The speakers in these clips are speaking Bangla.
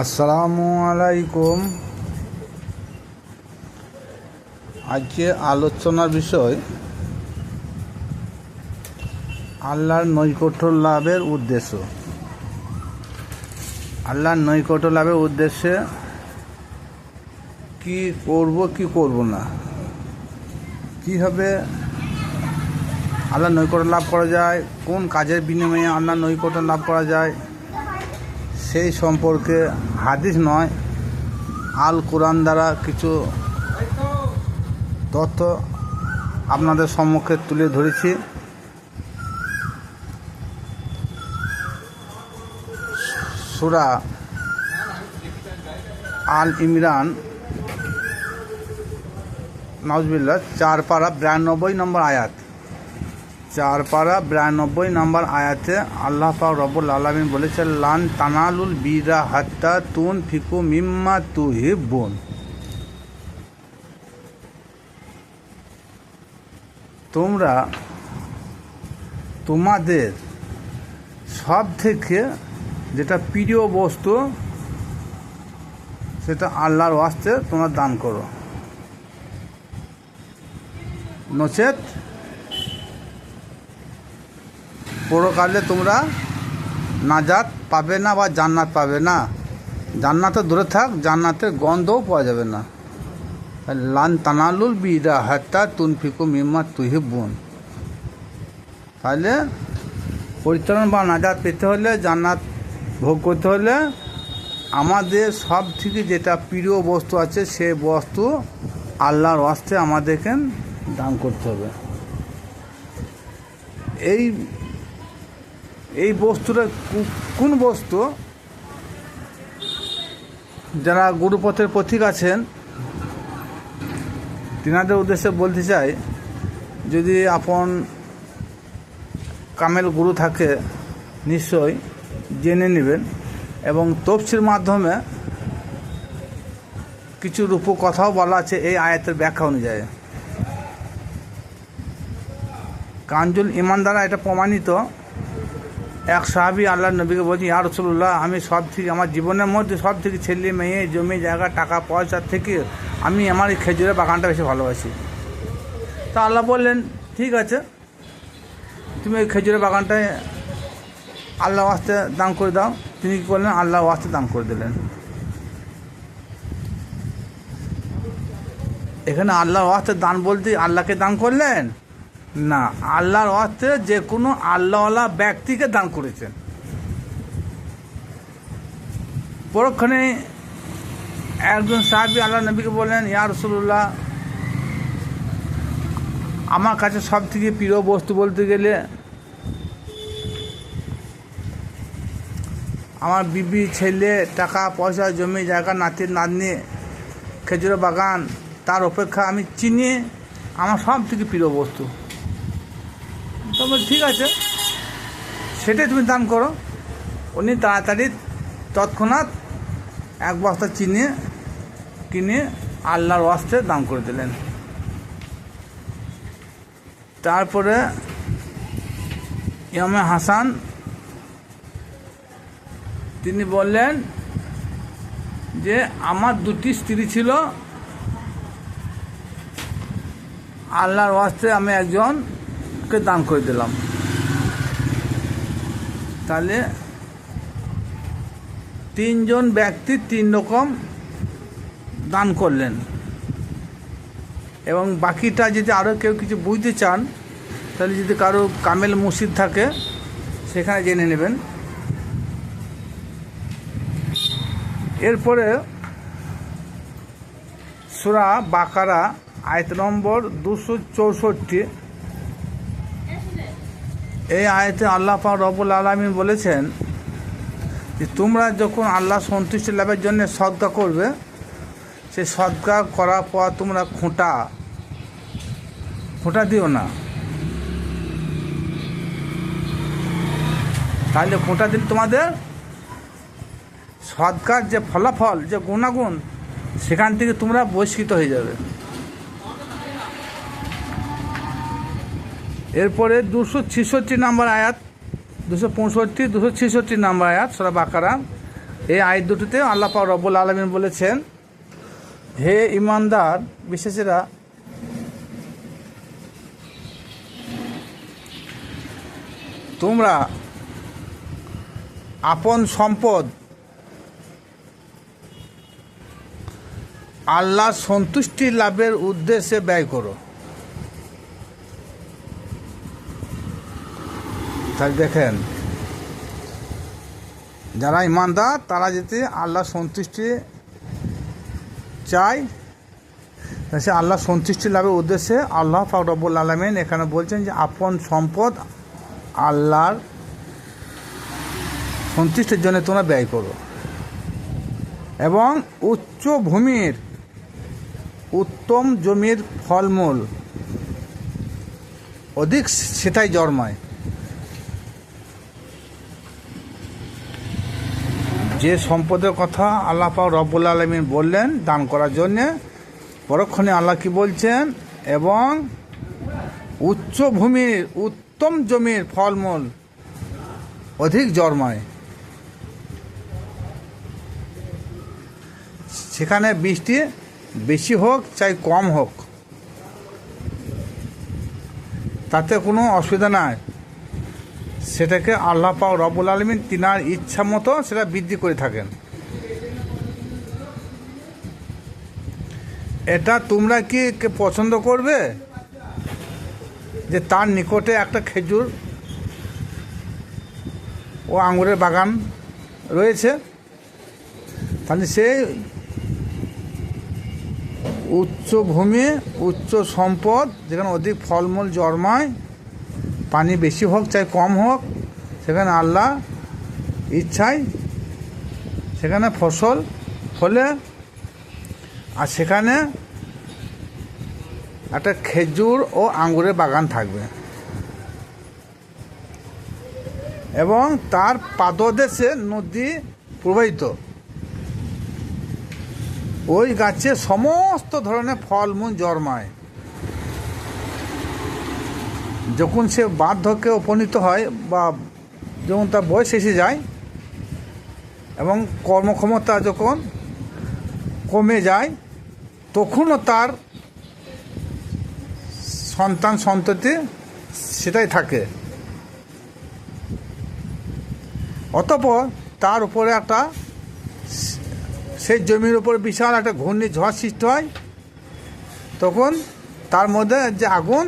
আসসালামু আলাইকুম। আজকে আলোচনার বিষয় আল্লাহর নৈকট্য লাভের উদ্দেশ্য। আল্লাহর নৈকট্য লাভের উদ্দেশ্যে কি করব কি করব না, কীভাবে আল্লাহর নৈকট্য লাভ করা যায়, কোন কাজের বিনিময়ে আল্লাহর নৈকট্য লাভ করা যায়, সেই সম্পর্কে হাদিস নয় আল কোরআন দ্বারা কিছু তথ্য আপনাদের সম্মুখে তুলে ধরেছি। সূরা আল ইমরান নাউজুবিল্লাহ 4 পারা 92 নম্বর আয়াত, 4 পারা 92 নম্বর আয়াতে আল্লাহ পাক রব্বুল আলামিন বলেছেন, লান তানালুল বিরা হাত্তা তুনফিকু মিম্মা তুহিব্বুন। তোমরা তোমাদের সব থেকে যেটা প্রিয় বস্তু সেটা আল্লাহর ওয়াস্তে তোমরা দান করো, নচেত পরকালে তোমরা নাজাত পাবে না বা জান্নাত পাবে না। জান্নাতে দূরে থাক, জান্নাতের গন্ধও পাওয়া যাবে না। লান তানালুল বিরা হাত্তা তুনফিকু মিম্মা তুহিব্বুন। তাহলে পরিত্রাণ বা নাজাত পেতে হলে, জান্নাত ভোগ করতে হলে আমাদের সব থেকে যেটা প্রিয় বস্তু আছে সেই বস্তু আল্লাহর ওয়াস্তে আমাদেরকে দান করতে হবে। এই বস্তুটা কোন বস্তু? যারা গুরুপথের পথিক আছেন তিনাদের উদ্দেশ্যে বলতে চাই, যদি আপন কামেল গুরু থাকে নিশ্চয় জেনে নেবেন, এবং তফসির মাধ্যমে কিছু রূপ কথাও বলা আছে এই আয়াতের ব্যাখ্যা অনুযায়ী। কানজুল ইমান দ্বারা এটা প্রমাণিত। এক সাহাবী আল্লাহ নবীকে বলছি, ইয়া রাসূলুল্লাহ, আমি সব থেকে আমার জীবনের মধ্যে সব থেকে ছেলে মেয়ে জমি জায়গা টাকা পয়সার থেকে আমি আমার এই খেজুরের বাগানটা বেশি ভালোবাসি। তা আল্লাহ বললেন, ঠিক আছে, তুমি এই খেজুরের বাগানটায় আল্লাহ ওয়াস্তে দান করে দাও। তিনি কী করলেন? আল্লাহ ওয়াস্তে দান করে দিলেন। এখানে আল্লাহর ওয়াস্তে দান বলতে আল্লাহকে দান করলেন না, আল্লাহর ওয়াস্তে যে কোনো আল্লাহওয়ালা ব্যক্তিকে দান করেছেন। পরক্ষণে একজন সাহাবী আল্লাহ নবীকে বললেন, ইয়া রাসূলুল্লাহ, আমার কাছে সব থেকে প্রিয় বস্তু বলতে গেলে আমার বিবি, ছেলে, টাকা পয়সা, জমি জায়গা, নাতি নাতনি, খেজুরের বাগান, তার অপেক্ষা আমি চিনি আমার সব থেকে প্রিয় বস্তু। তবে ঠিক আছে, সেটাই তুমি দান করো। উনি তাড়াতাড়ি তৎক্ষণাৎ 1 বস্তা চিনি কিনে আল্লাহর ওয়াস্তে দান করে দিলেন। তারপরে ইমাম হাসান তিনি বললেন যে আমার 2টি স্ত্রী ছিল, আল্লাহর ওয়াস্তে আমি একজনকে দান করে দিলাম। তাহলে 3 জন ব্যক্তি 3 রকম দান করলেন। এবং বাকিটা যদি আরও কেউ কিছু বুঝতে চান, তাহলে যদি কারো কামেল মুর্শিদ থাকে সেখানে জেনে নেবেন। এরপরে সূরা বাকারা আয়াত নম্বর 264, এই আয়াতে আল্লাহ পাক রব্বুল আলামিন বলেছেন যে তোমরা যখন আল্লাহ সন্তুষ্টি লাভের জন্য সদকা করবে, সেই সদকা করার পর তোমরা খোঁটা দিও না। তাহলে খোঁটা দিলে তোমাদের সদকার যে ফলাফল, যে গুণাগুণ, সেখান থেকে তোমরা বহিষ্কৃত হয়ে যাবে। এরপরে 266 নম্বর আয়াত, 265 266 নম্বর আয়াত সূরা বাকারা, এই আয়াত দুটিতে আল্লাহ পাক রব্বুল আলামিন বলেছেন, হে ঈমানদার বিশ্বাসীরা, তোমরা আপন সম্পদ আল্লাহর সন্তুষ্টি লাভের উদ্দেশ্যে ব্যয় করো। তাই দেখেন, যারা ঈমানদার তারা যদি আল্লাহ সন্তুষ্টি চায়, সে আল্লাহ সন্তুষ্টি লাভের উদ্দেশ্যে আল্লাহ পাক রব্বুল আলামিন এখানে বলছেন যে আপন সম্পদ আল্লাহর সন্তুষ্টির জন্য তোমরা ব্যয় করো, এবং উচ্চ ভূমির উত্তম জমির ফলমূল অধিক সেটাই জন্মায়। যে সম্পদের কথা আল্লাহ পাক রব্বুল আলামিন বললেন দান করার জন্যে, পরক্ষণে আল্লাহ কি বলছেন, এবং উচ্চ ভূমির উত্তম জমির ফলমূল অধিক জন্মায়। সেখানে বৃষ্টি বেশি হোক চাই কম হোক, তাতে কোনো অসুবিধা নাই। সেটাকে আল্লাহ পাক রব্বুল আলামিন তিনার ইচ্ছা মতো সেটা বৃদ্ধি করে থাকেন। এটা তোমরা কি পছন্দ করবে যে তার নিকটে একটা খেজুর ও আঙুরের বাগান রয়েছে? তাহলে সেই উচ্চ ভূমি উচ্চ সম্পদ যেখানে অধিক ফলমূল জন্মায়, পানি বেশি হোক চাই কম হোক, সেখানে আল্লাহ ইচ্ছায় সেখানে ফসল ফলে, আর সেখানে একটা খেজুর ও আঙ্গুরের বাগান থাকবে, এবং তার পাদদেশে নদী প্রবাহিত। ওই গাছে সমস্ত ধরনের ফলমূল জন্মায়। যখন সে বার্ধক্যে উপনীত হয় বা যখন তার বয়স এসে যায় এবং কর্মক্ষমতা যখন কমে যায়, তখনও তার সন্তান সন্ততি সেটাই থাকে। অতঃপর তার উপরে একটা, সেই জমির উপরে বিশাল একটা ঘূর্ণিঝড় সৃষ্টি হয়, তখন তার মধ্যে যে আগুন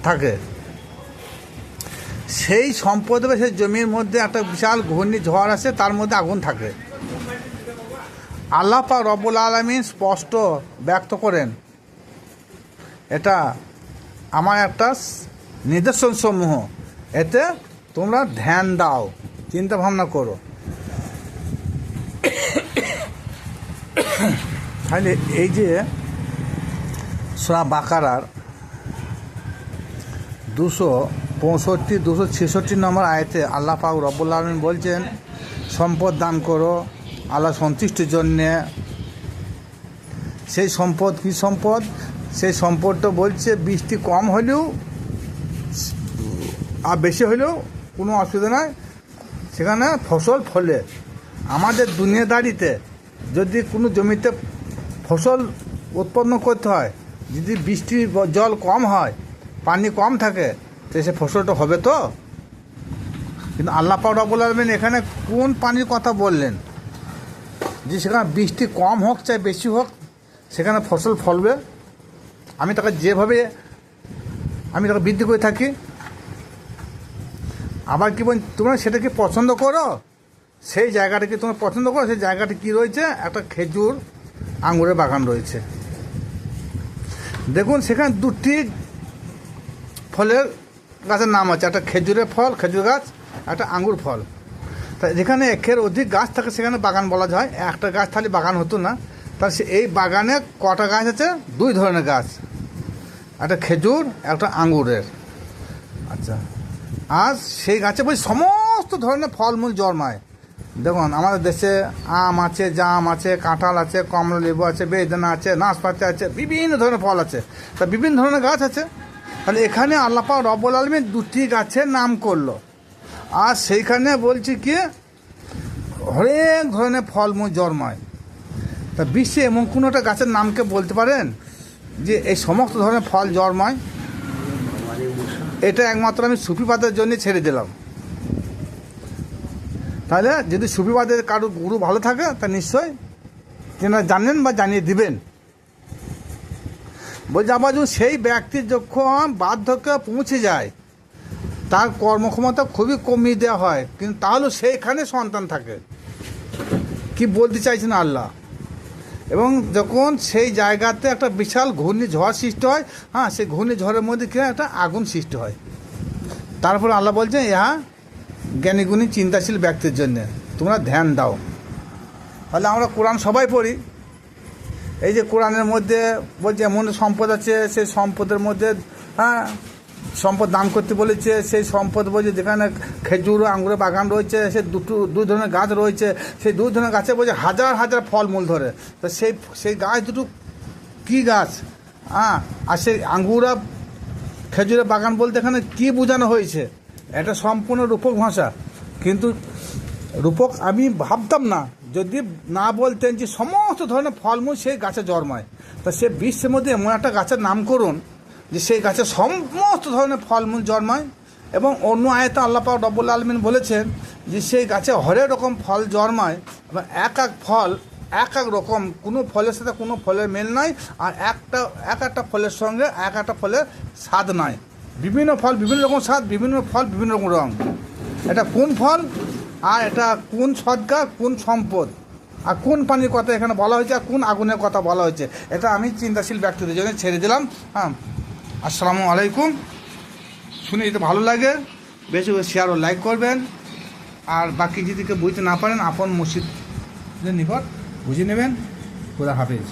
থাকে, সেই সম্পদ বা সেই জমির মধ্যে একটা বিশাল ঘূর্ণিঝড় আসে, তার মধ্যে আগুন থাকে। আল্লাহ পাক রব্বুল আলামিন স্পষ্ট ব্যক্ত করেন, এটা আমার একটা নিদর্শন সমূহ, এতে তোমরা ধ্যান দাও, চিন্তা ভাবনা করো। তাহলে এই যে সূরা বাকারার 265 266 নম্বর আয়াতে আল্লাহ পাক রব্বুল আলামিন বলছেন, সম্পদ দান করো আল্লাহ সন্তুষ্টির জন্যে। সেই সম্পদ কী সম্পদ? সেই সম্পদটা বলছে বৃষ্টি কম হলেও আর বেশি হলেও কোনো অসুবিধা নাই, সেখানে ফসল ফলে। আমাদের দুনিয়াদারিতে যদি কোনো জমিতে ফসল উৎপন্ন করতে হয়, যদি বৃষ্টির জল কম হয়, পানি কম থাকে, তো সে ফসলটা হবে তো? কিন্তু আল্লাহ পাক রব্বুল আলামিন এখানে কোন পানির কথা বললেন যে সেখানে বৃষ্টি কম হোক চাই বেশি হোক সেখানে ফসল ফলবে? আমি তাকে যেভাবে আমি তাকে বৃদ্ধি করে থাকি, আবার কি বল, তোমরা সেটাকে পছন্দ করো, সেই জায়গাটাকে তোমরা পছন্দ করো, সেই জায়গাটা কী রয়েছে? একটা খেজুর আঙুরের বাগান রয়েছে। দেখুন সেখানে দুটি ফলের গাছের নাম আছে, একটা খেজুরের ফল, খেজুর গাছ, একটা আঙ্গুর ফল। তা যেখানে একের অধিক গাছ থাকে সেখানে বাগান বলা যায়, একটা গাছ তাহলে বাগান হতো না। তাহলে এই বাগানে কটা গাছ আছে? 2 ধরনের গাছ, একটা খেজুর একটা আঙ্গুরের। আচ্ছা, আর সেই গাছে বলছি সমস্ত ধরনের ফলমূল জন্মায়। দেখুন আমাদের দেশে আম আছে, জাম আছে, কাঁঠাল আছে, কমলা লেবু আছে, বেদানা আছে, নাশপাতি আছে, বিভিন্ন ধরনের ফল আছে, তা বিভিন্ন ধরনের গাছ আছে। তাহলে এখানে আল্লাহ পাক রব্বুল আলামিন 2টি গাছের নাম করলো, আর সেইখানে বলছি কি হরেক ধরনের ফলমূল জন্মায়। তা বিশ্বে এমন কোনো একটা গাছের নামকে বলতে পারেন যে এই সমস্ত ধরনের ফল জন্মায়? এটা একমাত্র আমি সুফিবাদের জন্য ছেড়ে দিলাম। তাহলে যদি সুফিবাদের কারো গুরু ভালো থাকে তা নিশ্চয়ই তেনারা জানেন বা জানিয়ে দিবেন। বলছে আবার যদি সেই ব্যক্তির যখন বার্ধক্যে পৌঁছে যায়, তার কর্মক্ষমতা খুবই কমিয়ে দেওয়া হয়, কিন্তু তাহলেও সেইখানে সন্তান থাকে। কি বলতে চাইছেন আল্লাহ? এবং যখন সেই জায়গাতে একটা বিশাল ঘূর্ণিঝড় সৃষ্টি হয়, হ্যাঁ, সেই ঘূর্ণিঝড়ের মধ্যে কি একটা আগুন সৃষ্টি হয়। তারপরে আল্লাহ বলছেন ইহা জ্ঞানীগুণী চিন্তাশীল ব্যক্তির জন্যে, তোমরা ধ্যান দাও। তাহলে আমরা কোরআন সবাই পড়ি। এই যে কোরআনের মধ্যে বলছে এমন সম্পদ আছে, সেই সম্পদের মধ্যে হ্যাঁ সম্পদ দান করতে বলেছে। সেই সম্পদ বলছে যেখানে খেজুর আঙুরের বাগান রয়েছে, সে দুই ধরনের গাছ রয়েছে, সেই দুই ধরনের গাছে বলছে হাজার হাজার ফলমূল ধরে। তো সেই গাছ দুটো কী গাছ? হ্যাঁ, আর সেই আঙ্গুরা খেজুরের বাগান বলতে এখানে কী বোঝানো হয়েছে? এটা সম্পূর্ণ রূপক ভাষা। কিন্তু রূপক আমি ভাবতাম না যদি না বলতেন যে সমস্ত ধরনের ফলমূল সেই গাছে জন্মায়। তা সে বিশ্বের মধ্যে এমন একটা গাছের নাম করুন যে সেই গাছে সমস্ত ধরনের ফলমূল জন্মায়। এবং অন্য আয়াতে আল্লাহ পাক রব্বুল আলামিন বলেছেন যে সেই গাছে হরেক রকম ফল জন্মায় এবং এক এক ফল এক এক রকম, কোনো ফলের সাথে কোনো ফলের মেল নাই, আর এক একটা ফলের সঙ্গে এক একটা ফলের স্বাদ নাই। বিভিন্ন ফল বিভিন্ন রকম স্বাদ, বিভিন্ন ফল বিভিন্ন রকম রঙ। এটা কোন ফল আর এটা কোন সদকা, কোন সম্পদ, আর কোন পানির কথা এখানে বলা হয়েছে, আর কোন আগুনের কথা বলা হয়েছে, এটা আমি চিন্তাশীল ব্যক্তিদের জন্য ছেড়ে দিলাম। হ্যাঁ, আসসালামু আলাইকুম। শুনে যদি ভালো লাগে বেশি বেশি শেয়ার ও লাইক করবেন। আর বাকি যদি কেউ বুঝতে না পারেন আপন মসজিদের নিকট বুঝে নেবেন। খোদা হাফেজ।